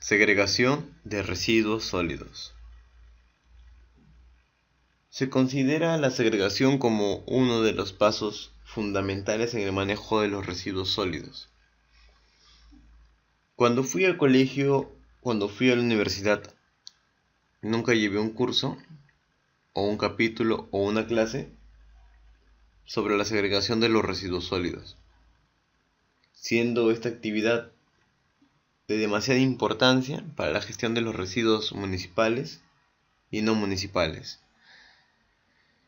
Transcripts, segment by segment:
Segregación de residuos sólidos. Se considera la segregación como uno de los pasos fundamentales en el manejo de los residuos sólidos. Cuando fui al colegio, cuando fui a la universidad, nunca llevé un curso o un capítulo o una clase sobre la segregación de los residuos sólidos, siendo esta actividad de demasiada importancia para la gestión de los residuos municipales y no municipales.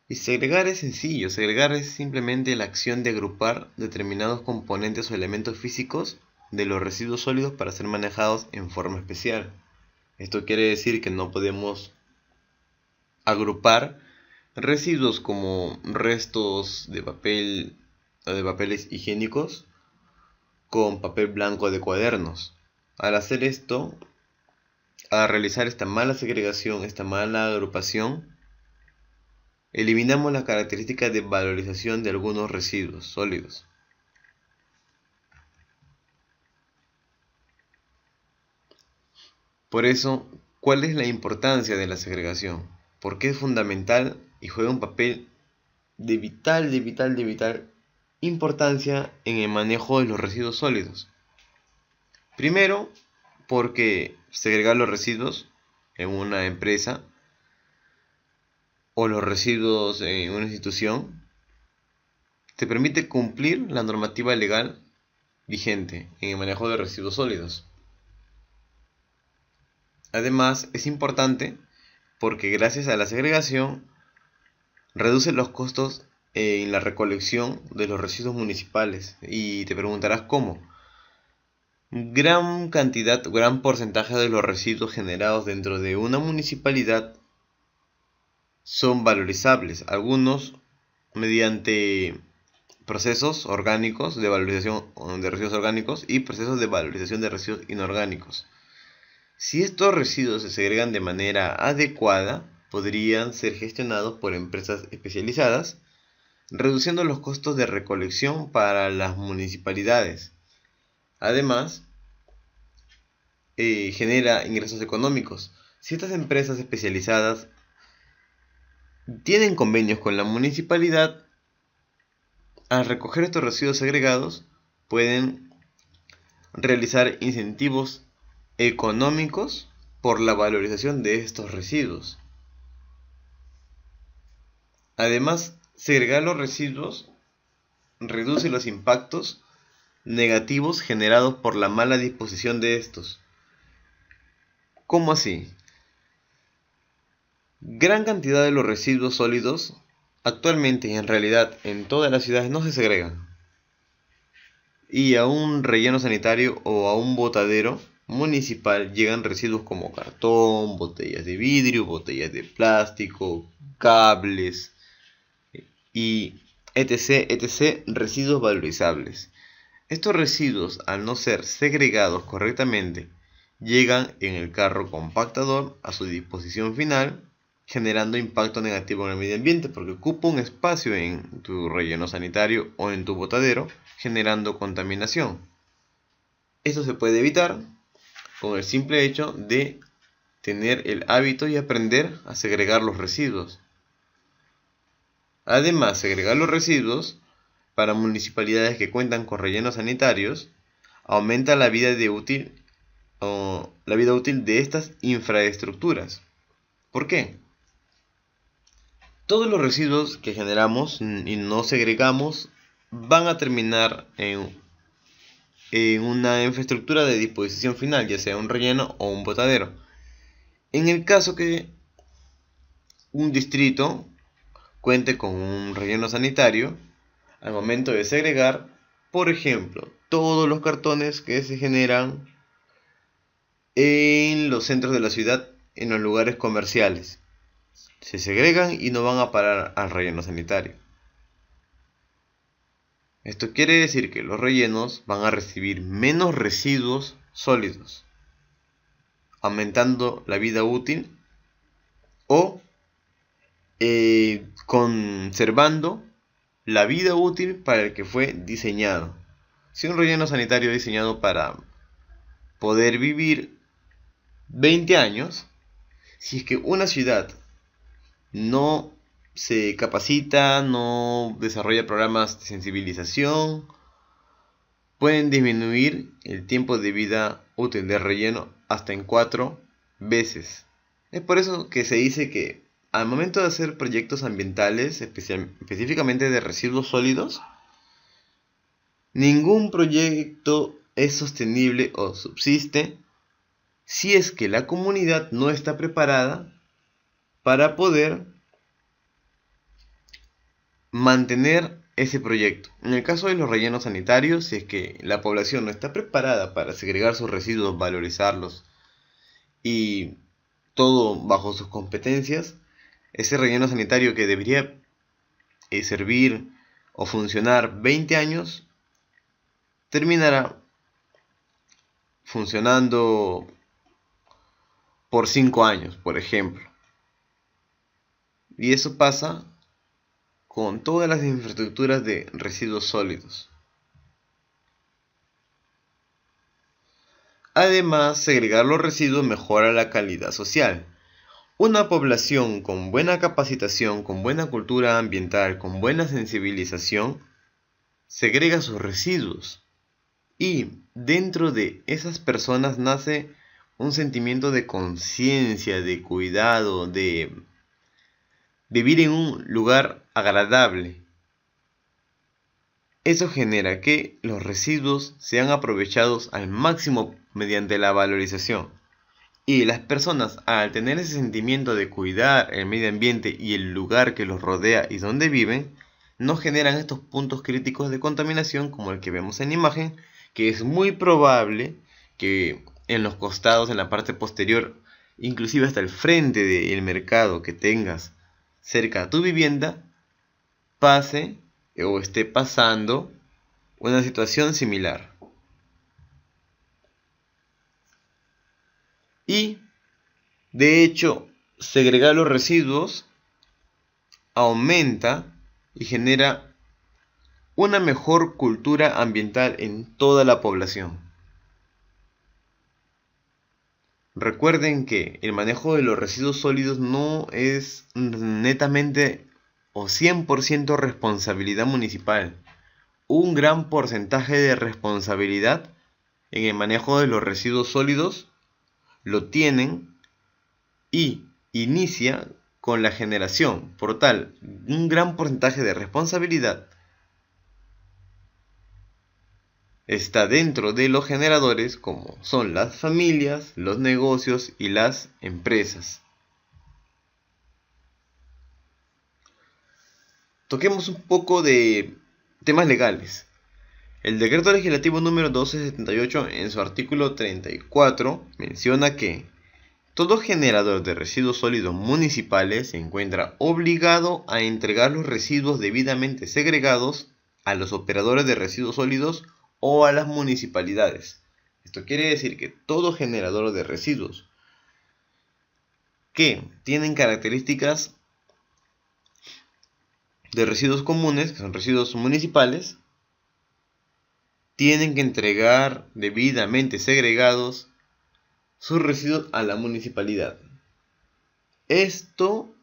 Y segregar es sencillo, segregar es simplemente la acción de agrupar determinados componentes o elementos físicos de los residuos sólidos para ser manejados en forma especial. Esto quiere decir que no podemos agrupar residuos como restos de papel o de papeles higiénicos con papel blanco de cuadernos. Al hacer esto, al realizar esta mala segregación, esta mala agrupación, eliminamos las características de valorización de algunos residuos sólidos. Por eso, ¿cuál es la importancia de la segregación? ¿Por qué es fundamental y juega un papel de vital importancia en el manejo de los residuos sólidos? Primero, porque segregar los residuos en una empresa o los residuos en una institución te permite cumplir la normativa legal vigente en el manejo de residuos sólidos. Además, es importante porque gracias a la segregación reduce los costos en la recolección de los residuos municipales. Y te preguntarás cómo. Gran porcentaje de los residuos generados dentro de una municipalidad son valorizables, algunos mediante procesos orgánicos de valorización de residuos orgánicos y procesos de valorización de residuos inorgánicos. Si estos residuos se segregan de manera adecuada, podrían ser gestionados por empresas especializadas, reduciendo los costos de recolección para las municipalidades. Además, genera ingresos económicos. Si estas empresas especializadas tienen convenios con la municipalidad, al recoger estos residuos segregados, pueden realizar incentivos económicos por la valorización de estos residuos. Además, segregar los residuos reduce los impactos negativos generados por la mala disposición de estos. ¿Cómo así? Gran cantidad de los residuos sólidos actualmente y en realidad en todas las ciudades no se segregan. Y a un relleno sanitario o a un botadero municipal llegan residuos como cartón, botellas de vidrio, botellas de plástico, cables y etc. Residuos valorizables. Estos residuos, al no ser segregados correctamente, llegan en el carro compactador a su disposición final, generando impacto negativo en el medio ambiente porque ocupa un espacio en tu relleno sanitario o en tu botadero, generando contaminación. Esto se puede evitar con el simple hecho de tener el hábito y aprender a segregar los residuos. Además, segregar los residuos para municipalidades que cuentan con rellenos sanitarios aumenta la vida útil de estas infraestructuras. ¿Por qué? Todos los residuos que generamos y no segregamos van a terminar en una infraestructura de disposición final, ya sea un relleno o un botadero. En el caso que un distrito cuente con un relleno sanitario, al momento de segregar, por ejemplo, todos los cartones que se generan en los centros de la ciudad, en los lugares comerciales, se segregan y no van a parar al relleno sanitario. Esto quiere decir que los rellenos van a recibir menos residuos sólidos, aumentando la vida útil o conservando la vida útil para el que fue diseñado. Si un relleno sanitario diseñado para poder vivir 20 años, si es que una ciudad no se capacita, no desarrolla programas de sensibilización, pueden disminuir el tiempo de vida útil de relleno hasta en 4 veces. Es por eso que se dice que al momento de hacer proyectos ambientales, específicamente de residuos sólidos, ningún proyecto es sostenible o subsiste si es que la comunidad no está preparada para poder mantener ese proyecto. En el caso de los rellenos sanitarios, si es que la población no está preparada para segregar sus residuos, valorizarlos y todo bajo sus competencias, ese relleno sanitario que debería servir o funcionar 20 años, terminará funcionando por 5 años, por ejemplo. Y eso pasa con todas las infraestructuras de residuos sólidos. Además, segregar los residuos mejora la calidad social. Una población con buena capacitación, con buena cultura ambiental, con buena sensibilización, segrega sus residuos. Y dentro de esas personas nace un sentimiento de conciencia, de cuidado, de vivir en un lugar agradable. Eso genera que los residuos sean aprovechados al máximo mediante la valorización. Y las personas, al tener ese sentimiento de cuidar el medio ambiente y el lugar que los rodea y donde viven, no generan estos puntos críticos de contaminación como el que vemos en la imagen, que es muy probable que en los costados, en la parte posterior, inclusive hasta el frente del mercado que tengas cerca a tu vivienda, pase o esté pasando una situación similar. Y, de hecho, segregar los residuos aumenta y genera una mejor cultura ambiental en toda la población. Recuerden que el manejo de los residuos sólidos no es netamente o 100% responsabilidad municipal. Un gran porcentaje de responsabilidad en el manejo de los residuos sólidos lo tienen y inicia con la generación. Por tal, un gran porcentaje de responsabilidad está dentro de los generadores, como son las familias, los negocios y las empresas. Toquemos un poco de temas legales. El decreto legislativo número 1278 en su artículo 34 menciona que todo generador de residuos sólidos municipales se encuentra obligado a entregar los residuos debidamente segregados a los operadores de residuos sólidos o a las municipalidades. Esto quiere decir que todo generador de residuos que tienen características de residuos comunes, que son residuos municipales, tienen que entregar debidamente segregados sus residuos a la municipalidad. Esto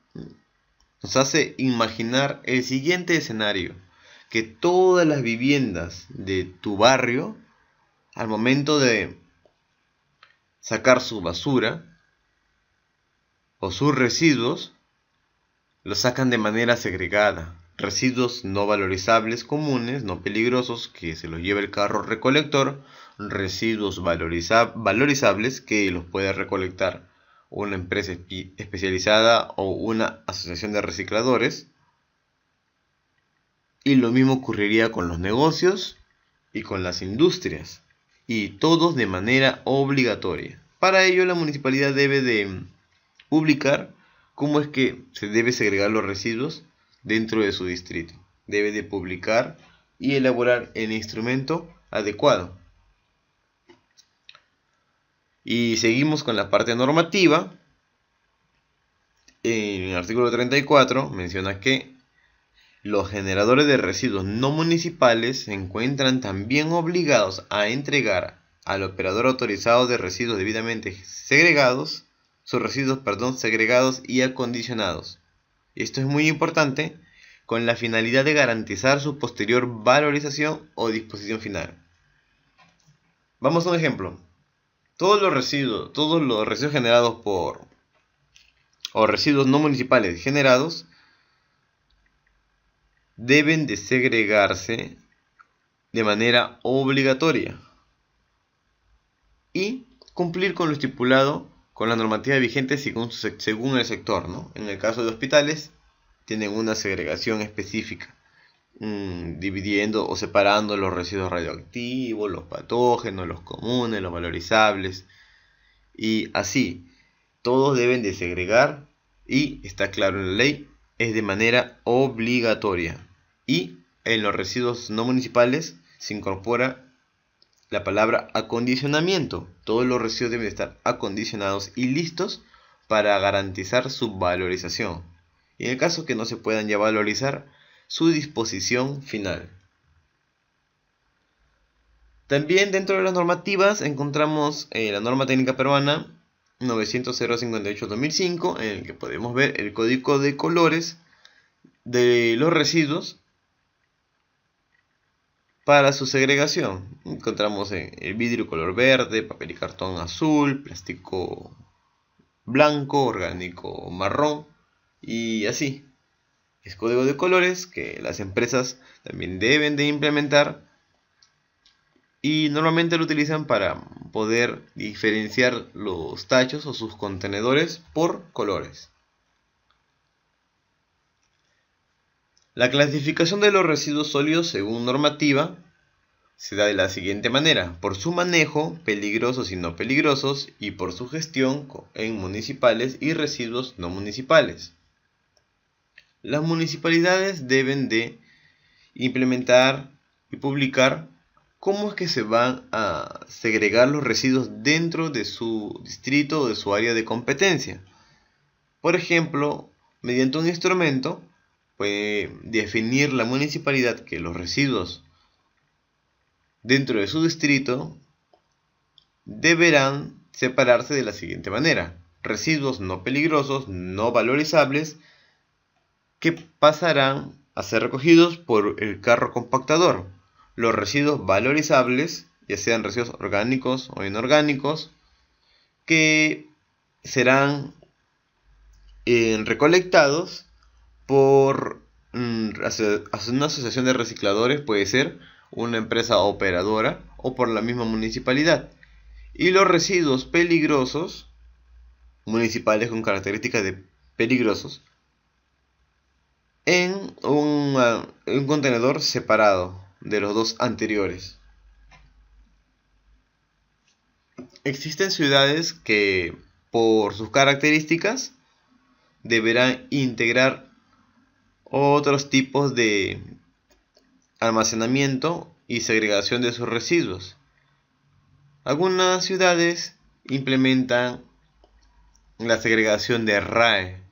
nos hace imaginar el siguiente escenario: que todas las viviendas de tu barrio, al momento de sacar su basura o sus residuos, los sacan de manera segregada. Residuos no valorizables comunes, no peligrosos, que se los lleva el carro recolector. Residuos valorizables que los puede recolectar una empresa especializada o una asociación de recicladores. Y lo mismo ocurriría con los negocios y con las industrias, y todos de manera obligatoria. Para ello, la municipalidad debe de publicar cómo es que se debe segregar los residuos dentro de su distrito. Debe de publicar y elaborar el instrumento adecuado. Y seguimos con la parte normativa. En el artículo 34 menciona que los generadores de residuos no municipales se encuentran también obligados a entregar al operador autorizado de residuos debidamente segregados, segregados y acondicionados. Y esto es muy importante con la finalidad de garantizar su posterior valorización o disposición final. Vamos a un ejemplo. Todos los residuos generados o residuos no municipales generados deben de segregarse de manera obligatoria y cumplir con lo estipulado con la normativa vigente según el sector, ¿no? En el caso de hospitales, tienen una segregación específica, dividiendo o separando los residuos radioactivos, los patógenos, los comunes, los valorizables, y así, todos deben de segregar, y está claro en la ley, es de manera obligatoria. Y en los residuos no municipales se incorpora la palabra acondicionamiento. Todos los residuos deben estar acondicionados y listos para garantizar su valorización. Y en el caso que no se puedan ya valorizar, su disposición final. También dentro de las normativas encontramos la norma técnica peruana 900-058-2005, en el que podemos ver el código de colores de los residuos para su segregación. Encontramos el vidrio color verde, papel y cartón azul, plástico blanco, orgánico marrón y así. Es código de colores que las empresas también deben de implementar y normalmente lo utilizan para poder diferenciar los tachos o sus contenedores por colores. La clasificación de los residuos sólidos según normativa se da de la siguiente manera: por su manejo, peligrosos y no peligrosos, y por su gestión en municipales y residuos no municipales. Las municipalidades deben de implementar y publicar cómo es que se van a segregar los residuos dentro de su distrito o de su área de competencia. Por ejemplo, mediante un instrumento puede definir la municipalidad que los residuos dentro de su distrito deberán separarse de la siguiente manera: residuos no peligrosos, no valorizables, que pasarán a ser recogidos por el carro compactador. Los residuos valorizables, ya sean residuos orgánicos o inorgánicos, que serán recolectados por una asociación de recicladores, puede ser una empresa operadora o por la misma municipalidad. Y los residuos peligrosos, municipales con características de peligrosos, en un contenedor separado de los dos anteriores. Existen ciudades que, por sus características, deberán integrar otros tipos de almacenamiento y segregación de sus residuos. Algunas ciudades implementan la segregación de RAE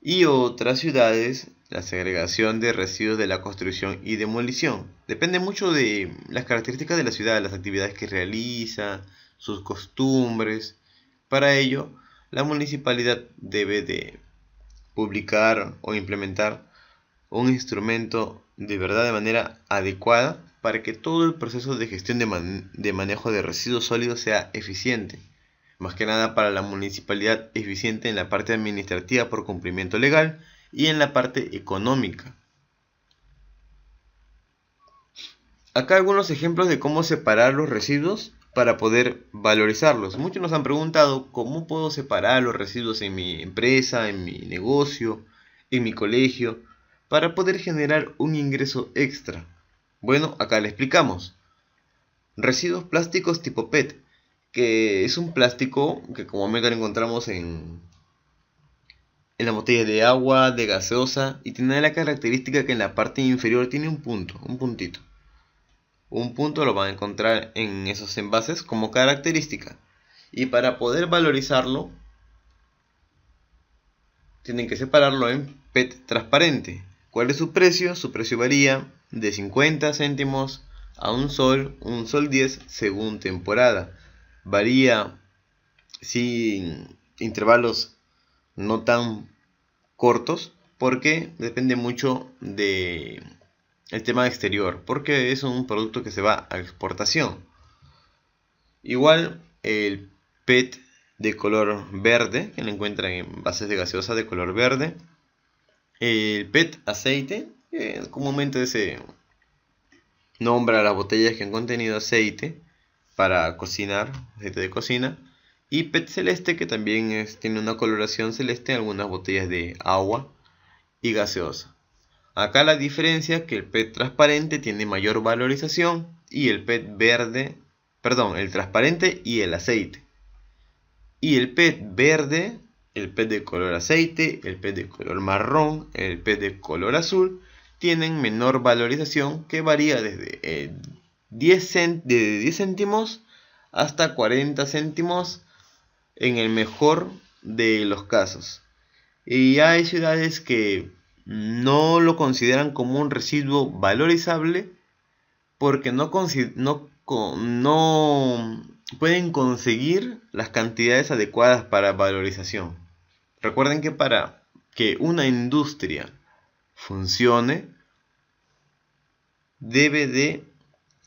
y otras ciudades la segregación de residuos de la construcción y demolición. Depende mucho de las características de la ciudad, las actividades que realiza, sus costumbres. Para ello, la municipalidad debe de publicar o implementar un instrumento de verdad de manera adecuada para que todo el proceso de gestión de manejo de residuos sólidos sea eficiente. Más que nada para la municipalidad, eficiente en la parte administrativa por cumplimiento legal y en la parte económica. Acá algunos ejemplos de cómo separar los residuos para poder valorizarlos. Muchos nos han preguntado cómo puedo separar los residuos en mi empresa, en mi negocio, en mi colegio, para poder generar un ingreso extra. Bueno, acá le explicamos. Residuos plásticos tipo PET, que es un plástico que comúnmente lo encontramos en la botella de agua, de gaseosa, y tiene la característica que en la parte inferior tiene un puntito. Un punto lo van a encontrar en esos envases como característica. Y para poder valorizarlo, tienen que separarlo en PET transparente. ¿Cuál es su precio? Su precio varía de 50 céntimos a un sol 10 según temporada. Varía sin intervalos no tan cortos porque depende mucho de el tema exterior, porque es un producto que se va a exportación. Igual el PET de color verde, que lo encuentran en bases de gaseosa de color verde. El PET aceite, comúnmente se nombra las botellas que han contenido aceite para cocinar, aceite de cocina. Y PET celeste, que también tiene una coloración celeste en algunas botellas de agua y gaseosa. Acá la diferencia es que el PET transparente tiene mayor valorización y el PET verde, perdón, el transparente y el aceite. Y el PET verde, el PET de color aceite, el PET de color marrón, el PET de color azul, tienen menor valorización, que varía desde 10 céntimos hasta 40 céntimos en el mejor de los casos. Y hay ciudades que no lo consideran como un residuo valorizable porque no pueden conseguir las cantidades adecuadas para valorización. Recuerden que para que una industria funcione, debe de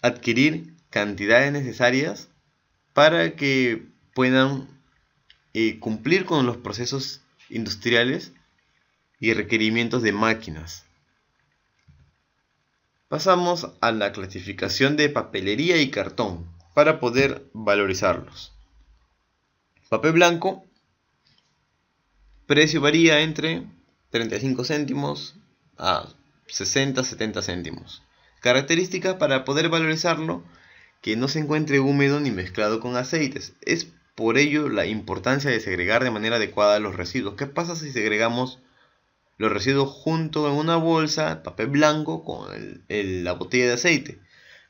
adquirir cantidades necesarias para que puedan cumplir con los procesos industriales y requerimientos de máquinas. Pasamos a la clasificación de papelería y cartón para poder valorizarlos. Papel blanco, precio varía entre 35 céntimos a 60-70 céntimos. Características para poder valorizarlo: que no se encuentre húmedo ni mezclado con aceites. Es por ello la importancia de segregar de manera adecuada los residuos. ¿Qué pasa si segregamos los residuos junto en una bolsa, papel blanco, con la botella de aceite?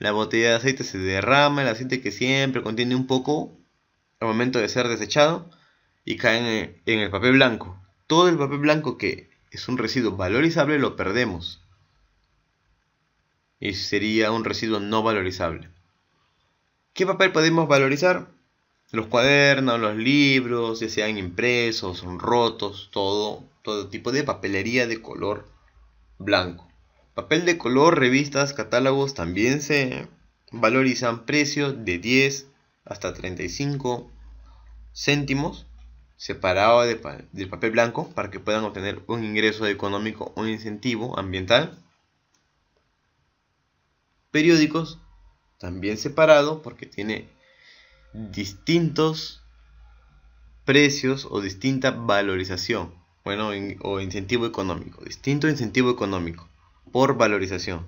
La botella de aceite se derrama, el aceite que siempre contiene un poco al momento de ser desechado, y cae en el papel blanco. Todo el papel blanco, que es un residuo valorizable, lo perdemos y sería un residuo no valorizable. ¿Qué papel podemos valorizar? Los cuadernos, los libros, ya sean impresos, son rotos, todo tipo de papelería de color blanco. Papel de color, revistas, catálogos también se valorizan. Precio de 10 hasta 35 céntimos separado del papel blanco para que puedan obtener un ingreso económico, un incentivo ambiental. Periódicos también separado porque tiene distintos precios o distinta valorización, o incentivo económico, distinto incentivo económico por valorización.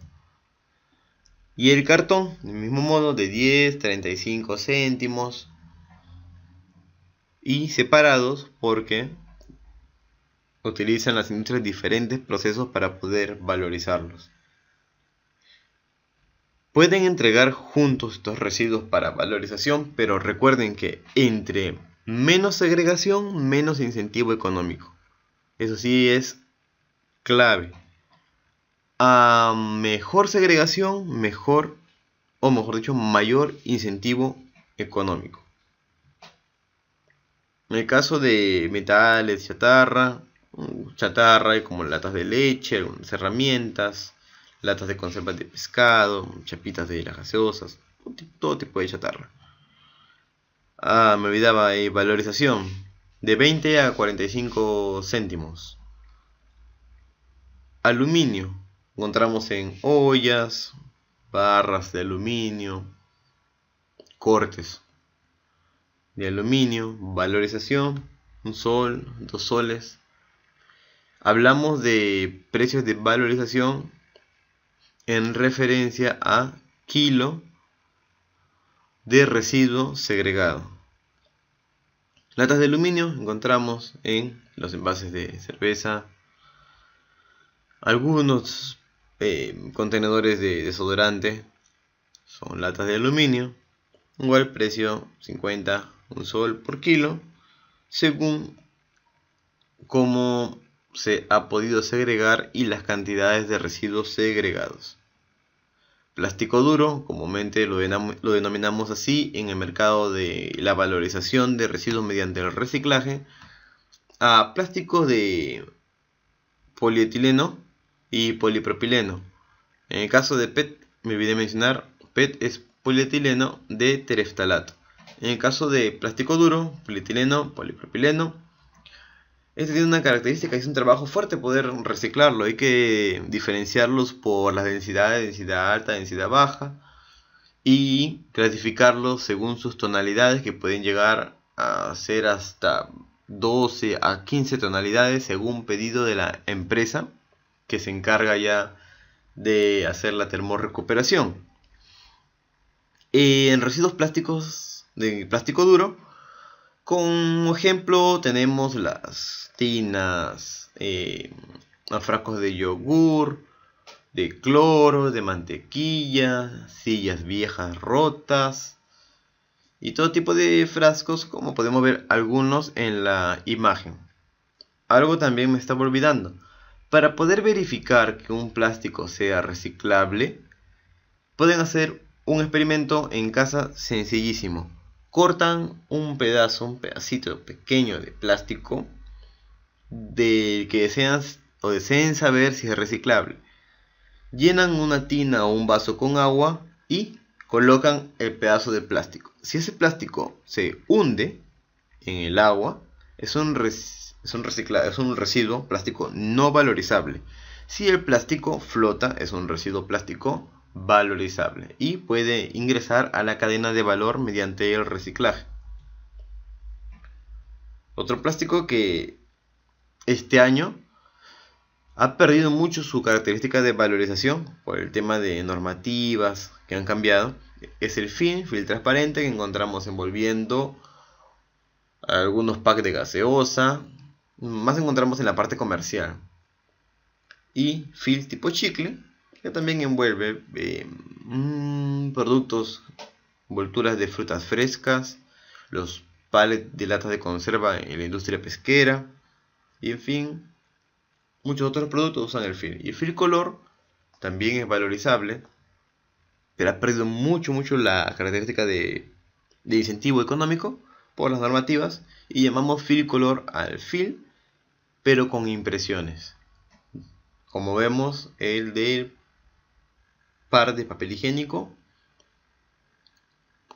Y el cartón, del mismo modo, de 10, 35 céntimos y separados porque utilizan las industrias diferentes procesos para poder valorizarlos. Pueden entregar juntos estos residuos para valorización, pero recuerden que entre menos segregación, menos incentivo económico. Eso sí es clave. A mejor segregación, mejor mayor incentivo económico. En el caso de metales, chatarra como latas de leche, algunas herramientas, latas de conservas de pescado, chapitas de las gaseosas, todo tipo de chatarra. Me olvidaba, valorización de 20 a 45 céntimos. Aluminio, encontramos en ollas, barras de aluminio, cortes de aluminio, valorización, 1 sol, 2 soles. Hablamos de precios de valorización en referencia a kilo de residuo segregado. Latas de aluminio encontramos en los envases de cerveza, algunos contenedores de desodorante son latas de aluminio. Igual precio 50, 1 sol por kilo, según cómo se ha podido segregar y las cantidades de residuos segregados. plástico duro, comúnmente lo denominamos así en el mercado de la valorización de residuos mediante el reciclaje, a plástico de polietileno y polipropileno. En el caso de PET, me olvidé mencionar, PET es polietileno de tereftalato. En el caso de plástico duro, polietileno, polipropileno, este tiene una característica, es un trabajo fuerte poder reciclarlo. Hay que diferenciarlos por las densidades, densidad alta, densidad baja, y clasificarlos según sus tonalidades, que pueden llegar a ser hasta 12 a 15 tonalidades según pedido de la empresa que se encarga ya de hacer la termorrecuperación. En residuos plásticos de plástico duro, como ejemplo tenemos las tinas, frascos de yogur, de cloro, de mantequilla, sillas viejas rotas y todo tipo de frascos, como podemos ver algunos en la imagen. Algo también me estaba olvidando. Para poder verificar que un plástico sea reciclable, pueden hacer un experimento en casa sencillísimo. Cortan un pedacito pequeño de plástico del que deseen saber si es reciclable. Llenan una tina o un vaso con agua y colocan el pedazo de plástico. Si ese plástico se hunde en el agua, es un residuo plástico no valorizable. Si el plástico flota, es un residuo plástico valorizable y puede ingresar a la cadena de valor mediante el reciclaje. Otro plástico que este año ha perdido mucho su característica de valorización por el tema de normativas que han cambiado es el film transparente que encontramos envolviendo algunos packs de gaseosa, más encontramos en la parte comercial, y film tipo chicle que también envuelve productos, envolturas de frutas frescas, los palets de latas de conserva en la industria pesquera, y en fin, muchos otros productos usan el film. Y el film color también es valorizable, pero ha perdido mucho la característica de incentivo económico por las normativas, y llamamos film color al film, pero con impresiones. Como vemos, el del par de papel higiénico,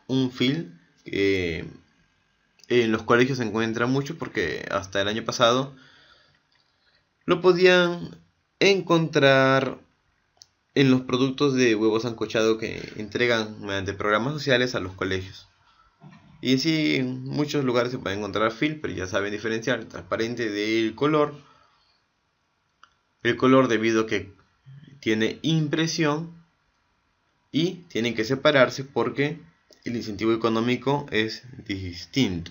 un film que en los colegios se encuentra mucho porque hasta el año pasado lo podían encontrar en los productos de huevo sancochado que entregan mediante programas sociales a los colegios. Y sí, en muchos lugares se puede encontrar film, pero ya saben diferenciar el transparente del color. El color debido a que tiene impresión y tienen que separarse porque el incentivo económico es distinto.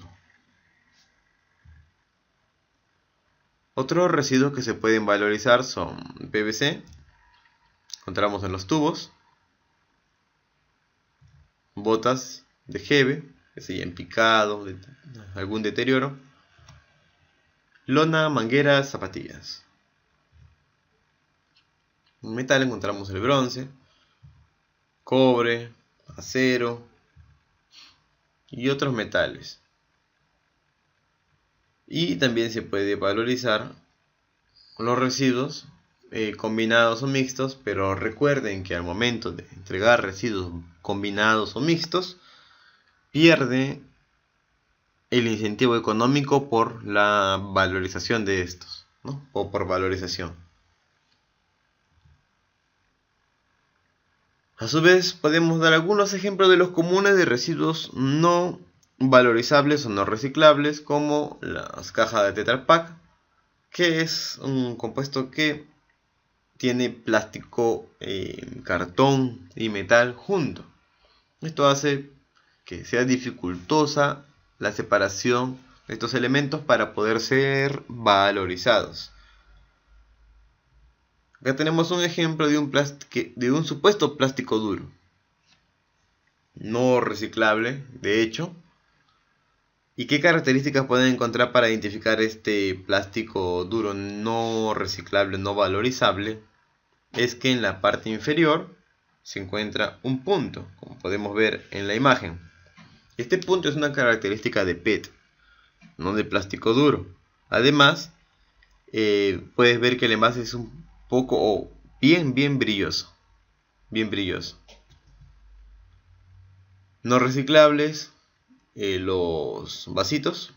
Otros residuos que se pueden valorizar son PVC, encontramos en los tubos, botas de jeve que se hayan picado, algún deterioro, lona, mangueras, zapatillas. En metal encontramos el bronce, cobre, acero y otros metales. Y también se puede valorizar los residuos combinados o mixtos, pero recuerden que al momento de entregar residuos combinados o mixtos, pierde el incentivo económico por la valorización de estos, ¿no? O por valorización. A su vez, podemos dar algunos ejemplos de los comunes de residuos no valorizables o no reciclables, como las cajas de Tetra Pak, que es un compuesto que tiene plástico, cartón y metal junto. Esto hace que sea dificultosa la separación de estos elementos para poder ser valorizados. Acá tenemos un ejemplo de un supuesto plástico duro, no reciclable, de hecho. ¿Y qué características pueden encontrar para identificar este plástico duro no reciclable, no valorizable? Es que en la parte inferior se encuentra un punto, como podemos ver en la imagen. Este punto es una característica de PET, no de plástico duro. Además, puedes ver que el envase es un poco o bien brilloso. Bien brilloso. No reciclables, los vasitos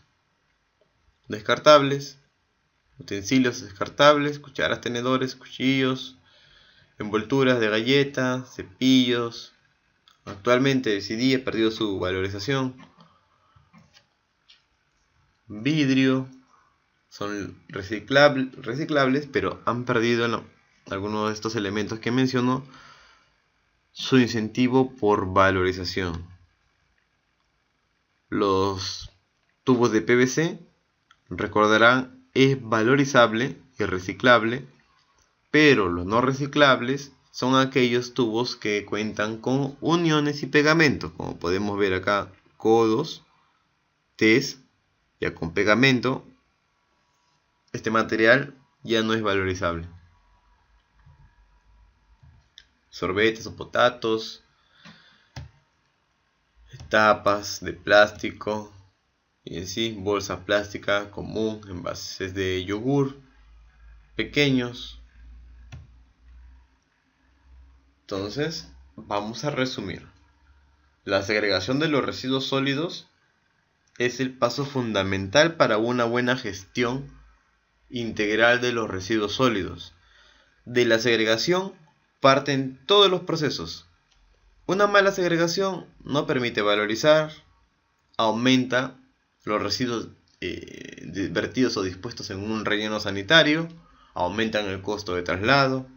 descartables, utensilios descartables, cucharas, tenedores, cuchillos, envolturas de galletas, cepillos. Actualmente el CD ha perdido su valorización. Vidrio, son reciclables, pero han perdido algunos de estos elementos que menciono su incentivo por valorización. Los tubos de PVC, recordarán, es valorizable y reciclable, pero los no reciclables son aquellos tubos que cuentan con uniones y pegamentos, como podemos ver acá, codos, T's, ya con pegamento. Este material ya no es valorizable. Sorbetes o potatos, tapas de plástico y en sí bolsa plástica común, envases de yogur pequeños. Entonces, vamos a resumir. La segregación de los residuos sólidos es el paso fundamental para una buena gestión integral de los residuos sólidos. De la segregación parten todos los procesos. Una mala segregación no permite valorizar, aumenta los residuos vertidos o dispuestos en un relleno sanitario, aumentan el costo de traslado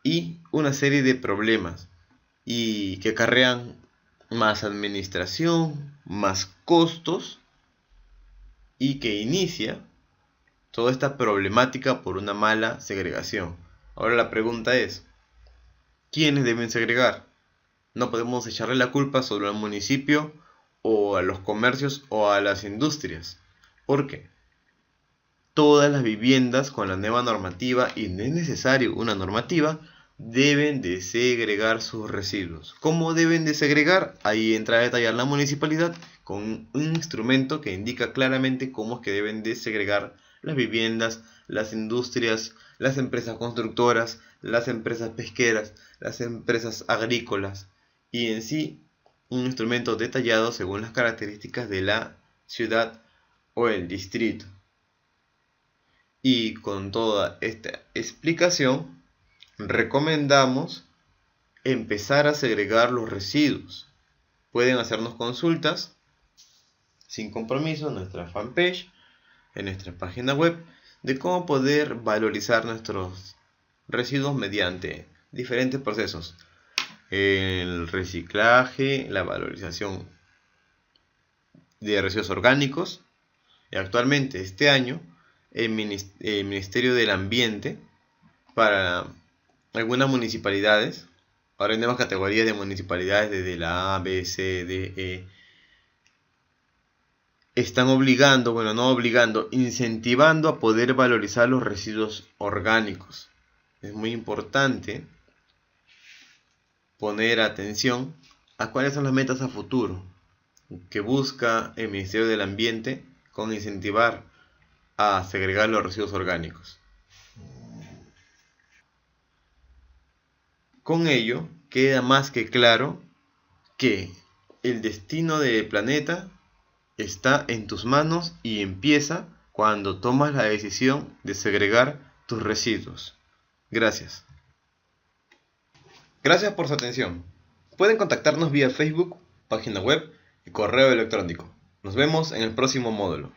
y una serie de problemas y que acarrean más administración, más costos y que inicia toda esta problemática por una mala segregación. Ahora la pregunta es, ¿quiénes deben segregar? No podemos echarle la culpa sobre el municipio o a los comercios o a las industrias. ¿Por qué? Todas las viviendas con la nueva normativa, y no es necesario una normativa, deben de segregar sus residuos. ¿Cómo deben de segregar? Ahí entra a detallar la municipalidad con un instrumento que indica claramente cómo es que deben de segregar las viviendas, las industrias, las empresas constructoras, las empresas pesqueras, las empresas agrícolas y en sí un instrumento detallado según las características de la ciudad o el distrito. Y con toda esta explicación, recomendamos empezar a segregar los residuos. Pueden hacernos consultas sin compromiso en nuestra fanpage, en nuestra página web, de cómo poder valorizar nuestros residuos mediante diferentes procesos. El reciclaje, la valorización de residuos orgánicos. Y actualmente, este año, el Ministerio del Ambiente, para algunas municipalidades, ahora hay nuevas categorías de municipalidades desde la A, B, C, D, E, están incentivando a poder valorizar los residuos orgánicos. Es muy importante poner atención a cuáles son las metas a futuro que busca el Ministerio del Ambiente con incentivar a segregar los residuos orgánicos. Con ello queda más que claro que el destino del planeta está en tus manos y empieza cuando tomas la decisión de segregar tus residuos. Gracias. Gracias por su atención. Pueden contactarnos vía Facebook, página web y correo electrónico. Nos vemos en el próximo módulo.